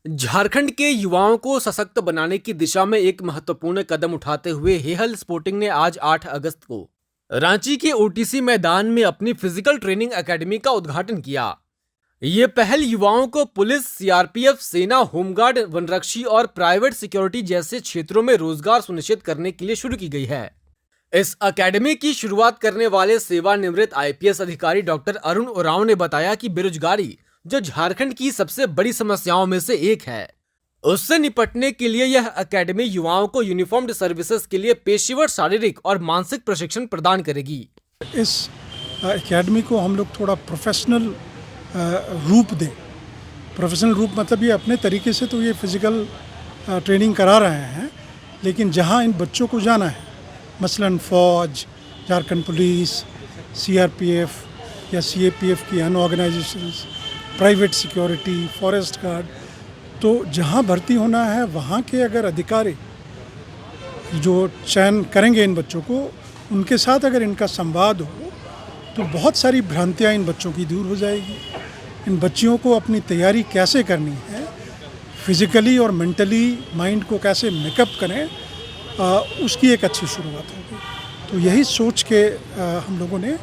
झारखंड के युवाओं को सशक्त बनाने की दिशा में एक महत्वपूर्ण कदम उठाते हुए हेहल स्पोर्टिंग ने आज 8 अगस्त को रांची के ओटीसी मैदान में अपनी फिजिकल ट्रेनिंग एकेडमी का उद्घाटन किया। ये पहल युवाओं को पुलिस, सीआरपीएफ, सेना, होमगार्ड, वनरक्षी और प्राइवेट सिक्योरिटी जैसे क्षेत्रों में रोजगार सुनिश्चित करने के लिए शुरू की गई है। इस एकेडमी की शुरुआत करने वाले सेवानिवृत्त आईपीएस अधिकारी डॉक्टर अरुण उरांव ने बताया कि बेरोजगारी, जो झारखंड की सबसे बड़ी समस्याओं में से एक है, उससे निपटने के लिए यह एकेडमी युवाओं को यूनिफॉर्म्ड सर्विसेज के लिए पेशेवर शारीरिक और मानसिक प्रशिक्षण प्रदान करेगी। इस एकेडमी को हम लोग थोड़ा प्रोफेशनल रूप दें। प्रोफेशनल रूप मतलब ये अपने तरीके से तो ये फिजिकल ट्रेनिंग करा रहे हैं, लेकिन जहाँ इन बच्चों को जाना है, मसलन फौज, झारखंड पुलिस, सीआरपीएफ या सीएपीएफ की अन्य organisations, private security, forest guard, तो जहाँ भर्ती होना है वहाँ के अगर अधिकारी जो चयन करेंगे इन बच्चों को, उनके साथ अगर इनका संवाद हो तो बहुत सारी भ्रांतियाँ इन बच्चों की दूर हो जाएगी। इन बच्चियों को अपनी तैयारी कैसे करनी है, फिज़िकली और मेंटली माइंड को कैसे मेकअप करें, उसकी एक अच्छी शुरुआत होगी। तो यही सोच के हम लोगों ने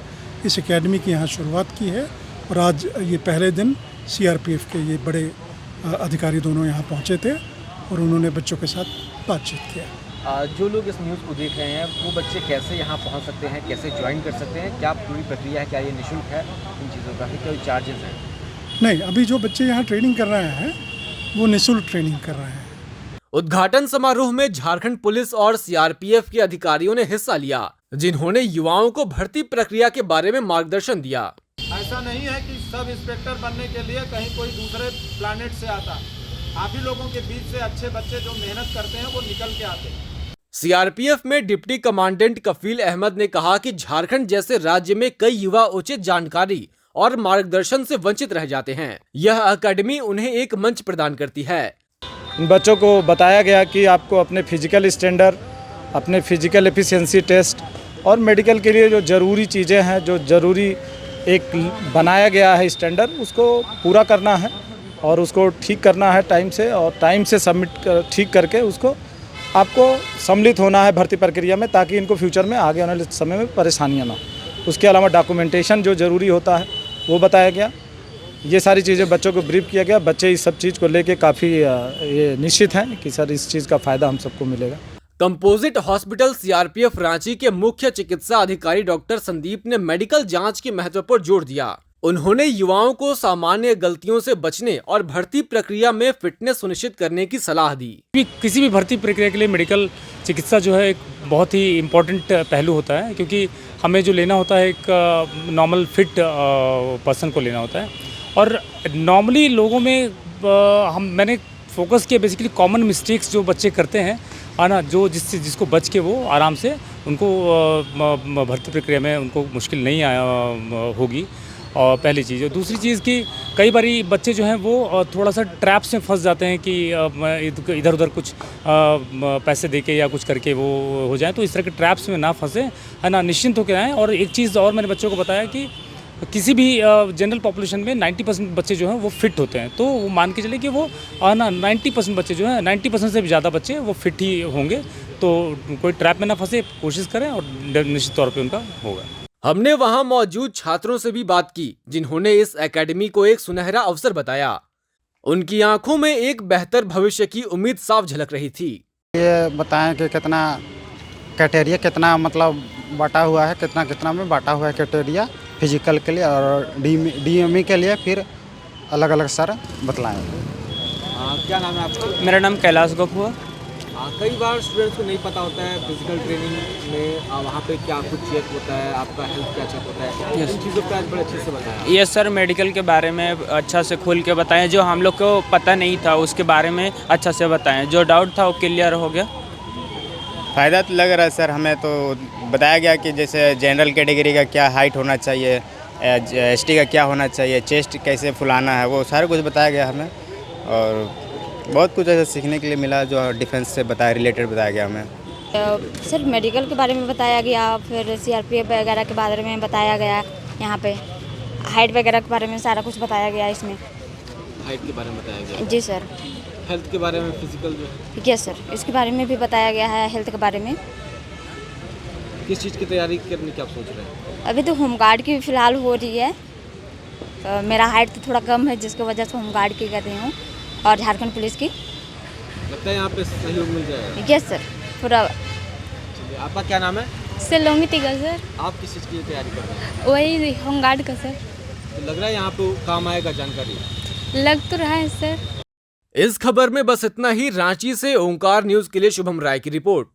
इस एकेडमी की यहाँ शुरुआत की है और आज ये पहले दिन सीआरपीएफ के ये बड़े अधिकारी दोनों यहाँ पहुँचे थे और उन्होंने बच्चों के साथ बातचीत किया। जो लोग इस न्यूज़ को देख रहे हैं वो बच्चे कैसे यहाँ पहुँच सकते हैं, कैसे ज्वाइन कर सकते हैं, क्या पूरी प्रक्रिया है, क्या ये निःशुल्क है, इन चीज़ों का क्या चार्जेस हैं? नहीं, अभी जो बच्चे यहाँ ट्रेनिंग कर रहे हैं वो निःशुल्क ट्रेनिंग कर रहे हैं। उद्घाटन समारोह में झारखंड पुलिस और सीआरपीएफ के अधिकारियों ने हिस्सा लिया, जिन्होंने युवाओं को भर्ती प्रक्रिया के बारे में मार्गदर्शन दिया। ऐसा नहीं है कि सब इंस्पेक्टर बनने के लिए कहीं कोई दूसरे प्लैनेट से आता। आप ही लोगों के बीच से अच्छे बच्चे जो मेहनत करते हैं वो निकल के आते हैं। सीआरपीएफ में डिप्टी कमांडेंट कफील अहमद ने कहा कि झारखंड जैसे राज्य में कई युवा उचित जानकारी और मार्गदर्शन से वंचित रह जाते हैं। यह एकेडमी उन्हें एक मंच प्रदान करती है। बच्चों को बताया गया कि आपको अपने फिजिकल स्टैंडर्ड, अपने फिजिकल एफिशिएंसी टेस्ट और मेडिकल के लिए जो ज़रूरी चीज़ें हैं, जो ज़रूरी एक बनाया गया है स्टैंडर्ड, उसको पूरा करना है और उसको ठीक करना है टाइम से, और टाइम से सबमिट ठीक करके उसको आपको सम्मिलित होना है भर्ती प्रक्रिया में, ताकि इनको फ्यूचर में आगे आने वाले समय में परेशानियाँ ना हो। उसके अलावा डॉक्यूमेंटेशन जो ज़रूरी होता है वो बताया गया। ये सारी चीज़ें बच्चों को ब्रीफ किया गया। बच्चे इस सब चीज़ को लेके काफ़ी ये निश्चित हैं कि सर इस चीज़ का फ़ायदा हम सबको मिलेगा। कंपोजिट हॉस्पिटल सीआरपीएफ रांची के मुख्य चिकित्सा अधिकारी डॉक्टर संदीप ने मेडिकल जांच के महत्व पर जोर दिया। उन्होंने युवाओं को सामान्य गलतियों से बचने और भर्ती प्रक्रिया में फिटनेस सुनिश्चित करने की सलाह दी। किसी भी भर्ती प्रक्रिया के लिए मेडिकल चिकित्सा जो है एक बहुत ही इम्पोर्टेंट पहलू होता है, क्योंकि हमें जो लेना होता है एक नॉर्मल फिट पर्सन को लेना होता है। और नॉर्मली लोगों में मैंने फोकस किया बेसिकली कॉमन मिस्टेक्स जो बच्चे करते हैं, है ना, जो जिसको बच के वो आराम से उनको भर्ती प्रक्रिया में उनको मुश्किल नहीं होगी। और पहली चीज़। और दूसरी चीज़ कि कई बारी बच्चे जो हैं वो थोड़ा सा ट्रैप्स में फंस जाते हैं कि इधर उधर कुछ पैसे देके या कुछ करके वो हो जाए, तो इस तरह के ट्रैप्स में ना फंसे, है ना, निश्चिंत होकर आएँ। और एक चीज़ और मैंने बच्चों को बताया कि किसी भी जनरल पॉपुलेशन में 90% बच्चे जो हैं वो फिट होते हैं, तो वो मान के चले कि वो ना 90% बच्चे जो हैं, 90% से भी ज़्यादा बच्चे वो फिट ही होंगे। तो कोई ट्रैप में ना फंसे, कोशिश करें और निश्चित तौर पे उनका होगा। हमने वहां मौजूद छात्रों से भी बात की, जिन्होंने इस एकेडमी को एक सुनहरा अवसर बताया। उनकी आंखों में एक बेहतर भविष्य की उम्मीद साफ झलक रही थी। ये बताएं कि कितना क्राइटेरिया, कितना मतलब बांटा हुआ है, कितना कितना में बांटा हुआ है क्राइटेरिया फिजिकल के लिए और डीएमई के लिए, फिर अलग अलग सर बतलाएं। क्या नाम है आपका? मेरा नाम कैलाश गफुआ। कई बार स्टूडेंट्स को नहीं पता होता है फिजिकल ट्रेनिंग में वहाँ पे क्या कुछ चेक होता है, आपका हेल्थ क्या चेक होता है, इन चीज़ों पर आज बड़े अच्छे से बताया। ये सर मेडिकल के बारे में अच्छा से खोल के बताएं, जो हम लोग को पता नहीं था उसके बारे में अच्छा से बताएं, जो डाउट था वो क्लियर हो गया। फ़ायदा तो लग रहा है सर, हमें तो बताया गया कि जैसे जनरल कैटेगरी का क्या हाइट होना चाहिए, एसटी का क्या होना चाहिए, चेस्ट कैसे फुलाना है, वो सारा कुछ बताया गया हमें। और बहुत कुछ ऐसा सीखने के लिए मिला जो डिफेंस से रिलेटेड बताया गया हमें। सर मेडिकल के बारे में बताया गया, फिर सीआरपीएफ वगैरह के बारे में बताया गया, यहाँ पे हाइट वगैरह के बारे में सारा कुछ बताया गया। इसमें हाइट के बारे में बताया गया? जी सर। हेल्थ के बारे में, फिजिकल जो है, यस सर, इसके बारे में भी बताया गया है, हेल्थ के बारे में। किस चीज़ की तैयारी करने की आप सोच रहे हैं? अभी तो होमगार्ड की फ़िलहाल हो रही है। मेरा हाइट तो थोड़ा कम है, जिसकी वजह से होमगार्ड की कर रही हूँ, और झारखंड पुलिस की। लगता है यहाँ पे सहयोग मिल जाएगा? यस सर, पूरा। चलिए, आपका क्या नाम है? सलोमी तिगल सर, आप किस चीज़ की तैयारी कर रहे हैं? वही होमगार्ड का सर। तो लग रहा है यहाँ पे काम आएगा जानकारी? लग तो रहा है सर। इस खबर में बस इतना ही। रांची से ओंकार न्यूज के लिए शुभम राय की रिपोर्ट।